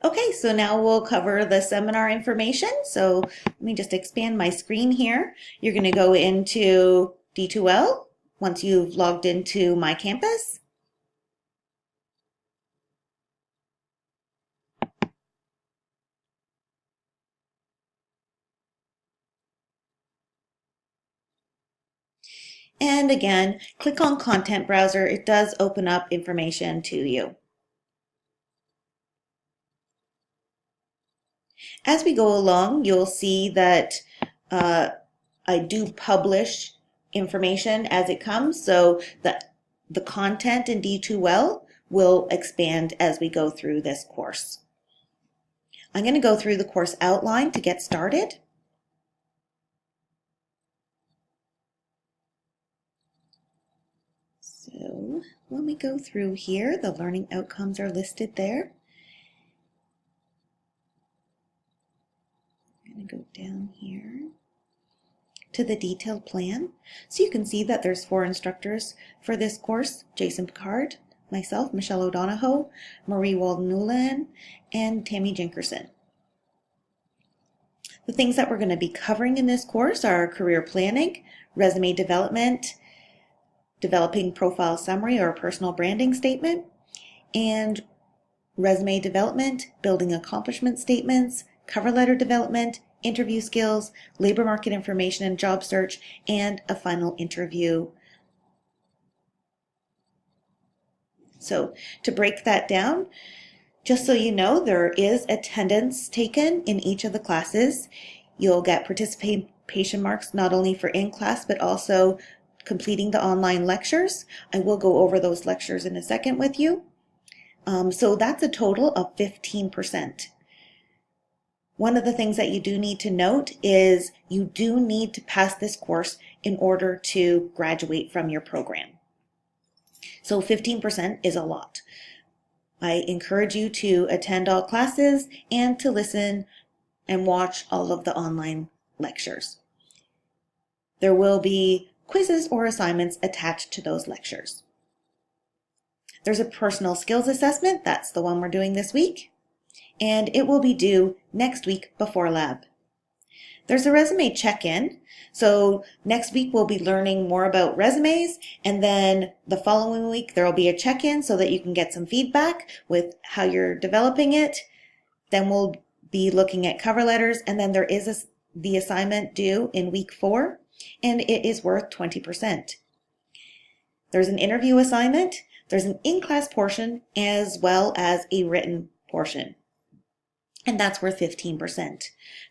Okay, so now we'll cover the seminar information. So let me just expand my screen here. You're going to go into D2L once you've logged into My Campus. And again, click on Content Browser. It does open up information to you. As we go along, you'll see that I do publish information as it comes, so the content in D2L will expand as we go through this course. I'm going to go through the course outline to get started. So when we go through here, the learning outcomes are listed there. I'm going to go down here to the detailed plan. So you can see that there's 4 instructors for this course: Jason Picard, myself, Michelle O'Donohoe, Marie Walden-Newland, and Tammy Jinkerson. The things that we're going to be covering in this course are career planning, resume development, developing profile summary or personal branding statement, and resume development, building accomplishment statements, cover letter development, interview skills, labor market information and job search, and a final interview. So to break that down, just so you know, there is attendance taken in each of the classes. You'll get participation marks not only for in-class, but also completing the online lectures. I will go over those lectures in a second with you. So that's a total of 15%. One of the things that you do need to note is you do need to pass this course in order to graduate from your program. So 15% is a lot. I encourage you to attend all classes and to listen and watch all of the online lectures. There will be quizzes or assignments attached to those lectures. There's a personal skills assessment. That's the one we're doing this week. And it will be due next week before lab. There's a resume check-in. So next week we'll be learning more about resumes, and then the following week there will be a check-in so that you can get some feedback with how you're developing it. Then we'll be looking at cover letters, and then there is the assignment due in week 4, and it is worth 20%. There's an interview assignment, there's an in-class portion, as well as a written portion, and that's worth 15%.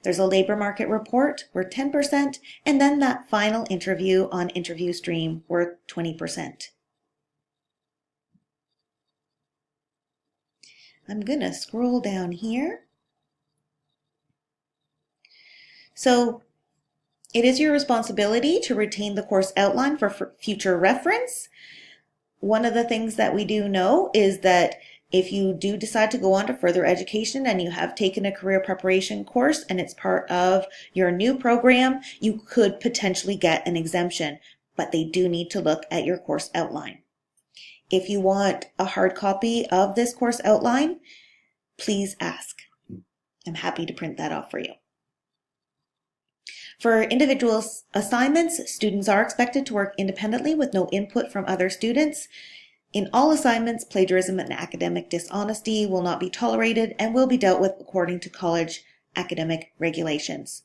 There's a labor market report worth 10%, and then that final interview on Interview Stream worth 20%. I'm going to scroll down here. So it is your responsibility to retain the course outline for future reference. One of the things that we do know is that if you do decide to go on to further education and you have taken a career preparation course and it's part of your new program, you could potentially get an exemption, but they do need to look at your course outline. If you want a hard copy of this course outline, please ask. I'm happy to print that off for you. For individual assignments, students are expected to work independently with no input from other students. In all assignments, plagiarism and academic dishonesty will not be tolerated and will be dealt with according to college academic regulations.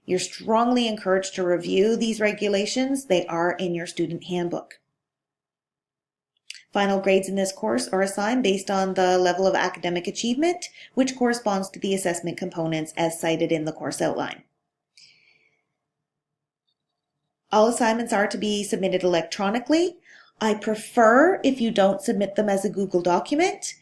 You're strongly encouraged to review these regulations. They are in your student handbook. Final grades in this course are assigned based on the level of academic achievement, which corresponds to the assessment components as cited in the course outline. All assignments are to be submitted electronically. I prefer if you don't submit them as a Google document.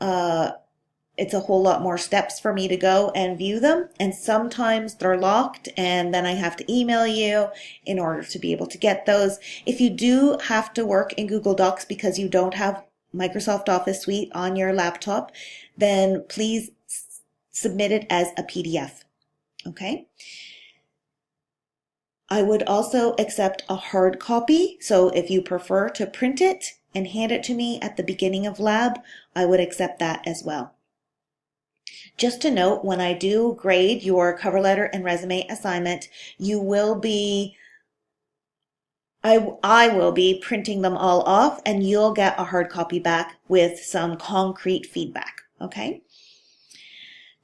It's a whole lot more steps for me to go and view them, and sometimes they're locked and then I have to email you in order to be able to get those. If you do have to work in Google Docs because you don't have Microsoft Office Suite on your laptop, then please submit it as a PDF. Okay? I would also accept a hard copy, so if you prefer to print it and hand it to me at the beginning of lab, I would accept that as well. Just to note, when I do grade your cover letter and resume assignment, you will be I will be printing them all off, and you'll get a hard copy back with some concrete feedback, okay?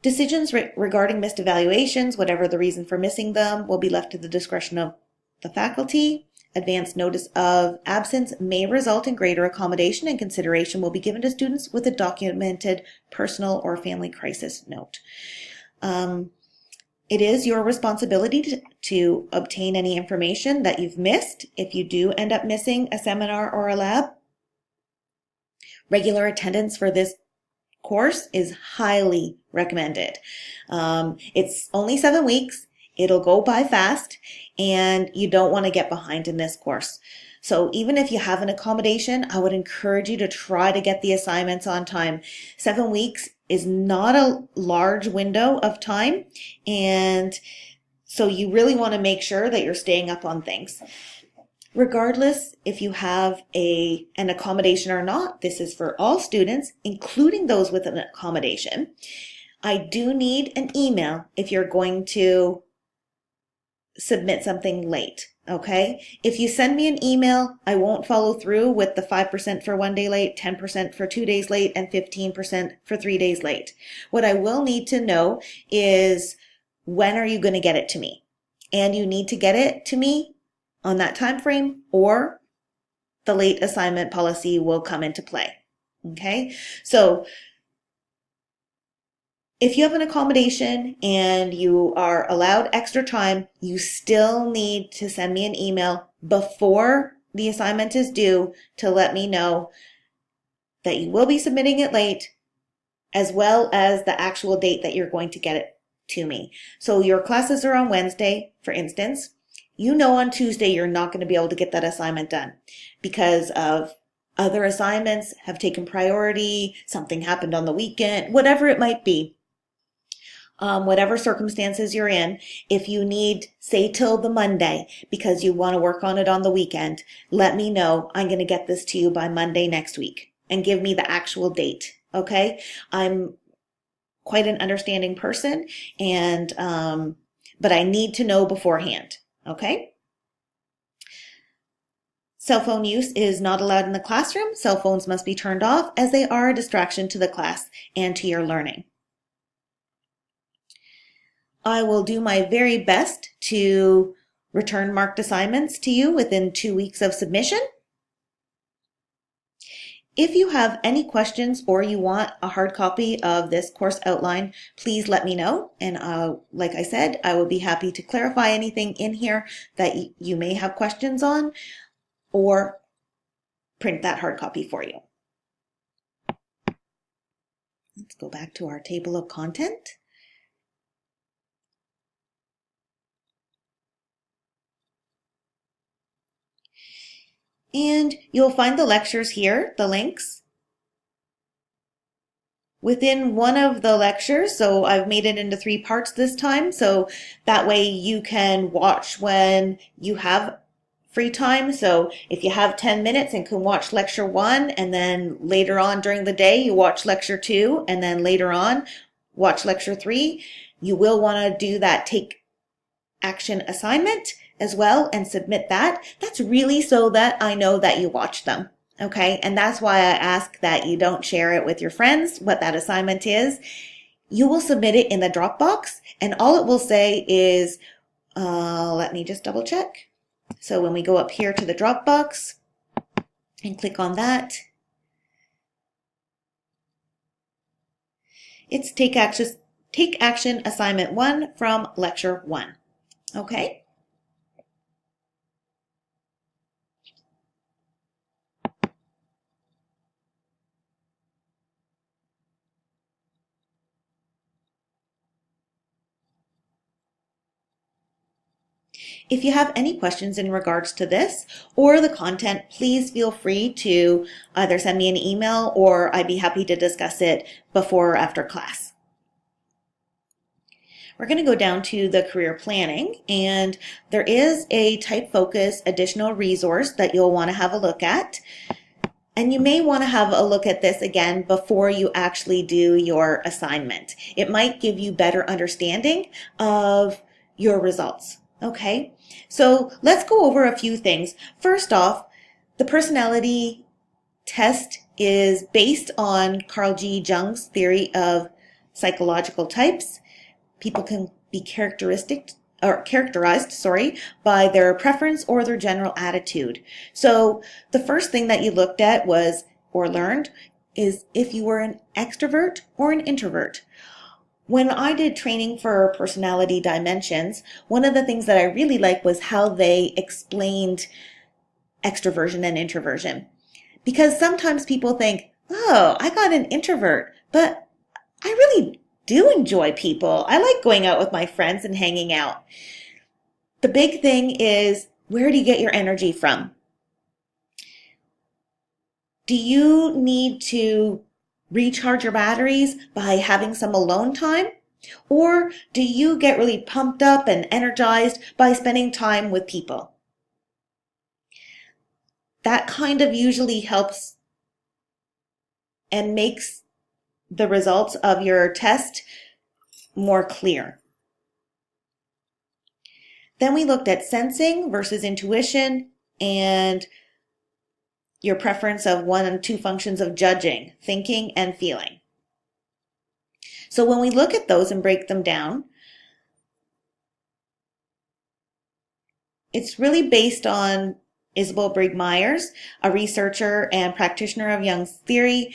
Decisions regarding missed evaluations, whatever the reason for missing them, will be left to the discretion of the faculty. Advance notice of absence may result in greater accommodation, and consideration will be given to students with a documented personal or family crisis note. It is your responsibility to obtain any information that you've missed if you do end up missing a seminar or a lab. Regular attendance for this course is highly recommended. It's only 7 weeks. It'll go by fast, and you don't want to get behind in this course. So even if you have an accommodation, I would encourage you to try to get the assignments on time. 7 weeks is not a large window of time, and so you really want to make sure that you're staying up on things. Regardless if you have an accommodation or not, this is for all students, including those with an accommodation. I do need an email if you're going to submit something late, okay? If you send me an email, I won't follow through with the 5% for 1 day late, 10% for 2 days late, and 15% for 3 days late. What I will need to know is, when are you going to get it to me? And you need to get it to me on that time frame, or the late assignment policy will come into play, okay? So if you have an accommodation and you are allowed extra time, you still need to send me an email before the assignment is due to let me know that you will be submitting it late, as well as the actual date that you're going to get it to me. So your classes are on Wednesday, for instance. You know on Tuesday you're not going to be able to get that assignment done because of other assignments have taken priority, something happened on the weekend, whatever it might be. Whatever circumstances you're in, if you need, say, till the Monday because you want to work on it on the weekend, let me know. I'm going to get this to you by Monday next week, and give me the actual date, okay? I'm quite an understanding person, and but I need to know beforehand, okay? Cell phone use is not allowed in the classroom. Cell phones must be turned off, as they are a distraction to the class and to your learning. I will do my very best to return marked assignments to you within 2 weeks of submission. If you have any questions or you want a hard copy of this course outline, please let me know. And like I said, I will be happy to clarify anything in here that you may have questions on, or print that hard copy for you. Let's go back to our table of content. And you'll find the lectures here, the links, within one of the lectures. So I've made it into 3 parts this time, so that way you can watch when you have free time. So if you have 10 minutes and can watch lecture 1, and then later on during the day you watch lecture 2, and then later on watch lecture 3, you will want to do that take action assignment as well and submit that. That's really so that I know that you watched them, okay? And that's why I ask that you don't share it with your friends, what that assignment is. You will submit it in the Dropbox, and all it will say is, let me just double check. So when we go up here to the Dropbox and click on that, it's Take Action Assignment 1 from Lecture 1, okay? If you have any questions in regards to this or the content, please feel free to either send me an email, or I'd be happy to discuss it before or after class. We're going to go down to the career planning, and there is a Type Focus additional resource that you'll want to have a look at. And you may want to have a look at this again before you actually do your assignment. It might give you better understanding of your results. Okay, so let's go over a few things. First off, the personality test is based on Carl G. Jung's theory of psychological types. People can be characterized by their preference or their general attitude. So the first thing that you looked at was, or learned, is if you were an extrovert or an introvert. When I did training for personality dimensions, one of the things that I really liked was how they explained extroversion and introversion. Because sometimes people think, oh, I got an introvert, but I really do enjoy people. I like going out with my friends and hanging out. The big thing is, where do you get your energy from? Do you need to recharge your batteries by having some alone time? Or do you get really pumped up and energized by spending time with people? That kind of usually helps and makes the results of your test more clear. Then we looked at sensing versus intuition and your preference of one and two functions of judging, thinking and feeling. So when we look at those and break them down, it's really based on Isabel Briggs Myers, a researcher and practitioner of Jung's theory,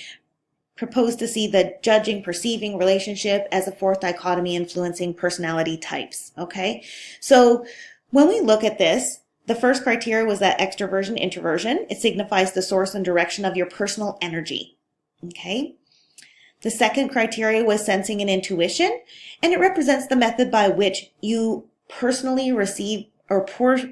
proposed to see the judging perceiving relationship as a fourth dichotomy influencing personality types. Okay, so when we look at this, the first criteria was that extroversion introversion. It signifies the source and direction of your personal energy. Okay, the second criteria was sensing and intuition, and it represents the method by which you personally receive or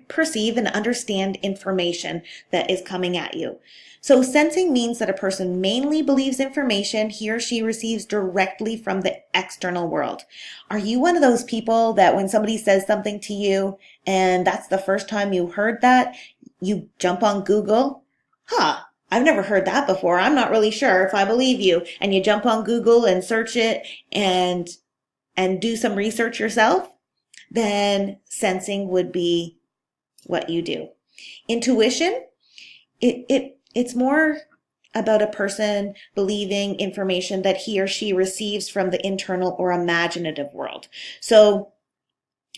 perceive and understand information that is coming at you. So sensing means that a person mainly believes information he or she receives directly from the external world. Are you one of those people that when somebody says something to you and that's the first time you heard that, you jump on Google? I've never heard that before. I'm not really sure if I believe you. And you jump on Google and search it and do some research yourself? Then sensing would be what you do. Intuition, it's more about a person believing information that he or she receives from the internal or imaginative world. So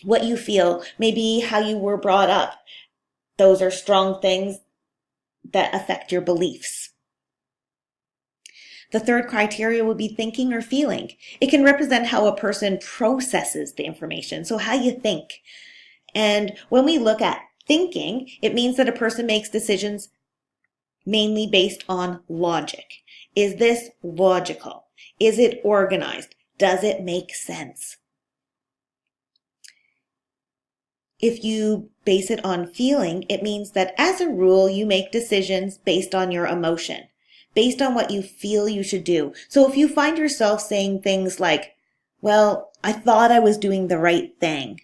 what you feel, maybe how you were brought up, those are strong things that affect your beliefs. The third criteria would be thinking or feeling. It can represent how a person processes the information, so how you think. And when we look at thinking, it means that a person makes decisions mainly based on logic. Is this logical? Is it organized? Does it make sense? If you base it on feeling, it means that as a rule, you make decisions based on your emotion, based on what you feel you should do. So if you find yourself saying things like, well, I thought I was doing the right thing,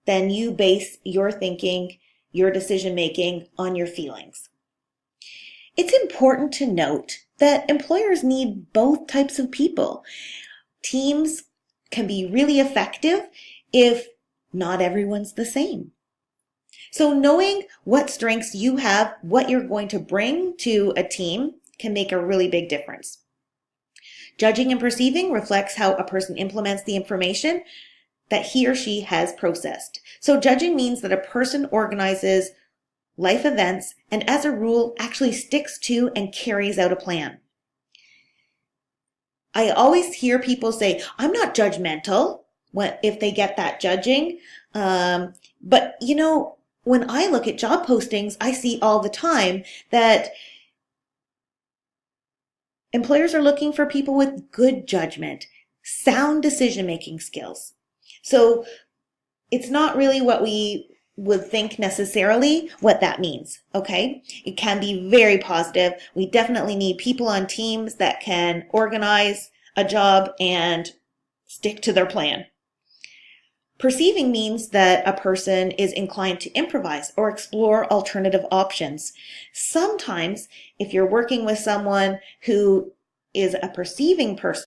then you base your thinking, your decision making on your feelings. It's important to note that employers need both types of people. Teams can be really effective if not everyone's the same. So knowing what strengths you have, what you're going to bring to a team can make a really big difference. Judging and perceiving reflects how a person implements the information that he or she has processed. So judging means that a person organizes life events and as a rule actually sticks to and carries out a plan. I always hear people say, I'm not judgmental if they get that judging. But you know, when I look at job postings, I see all the time that employers are looking for people with good judgment, sound decision-making skills. So it's not really what we would think necessarily what that means, okay? It can be very positive. We definitely need people on teams that can organize a job and stick to their plan. Perceiving means that a person is inclined to improvise or explore alternative options. Sometimes, if you're working with someone who is a perceiving person,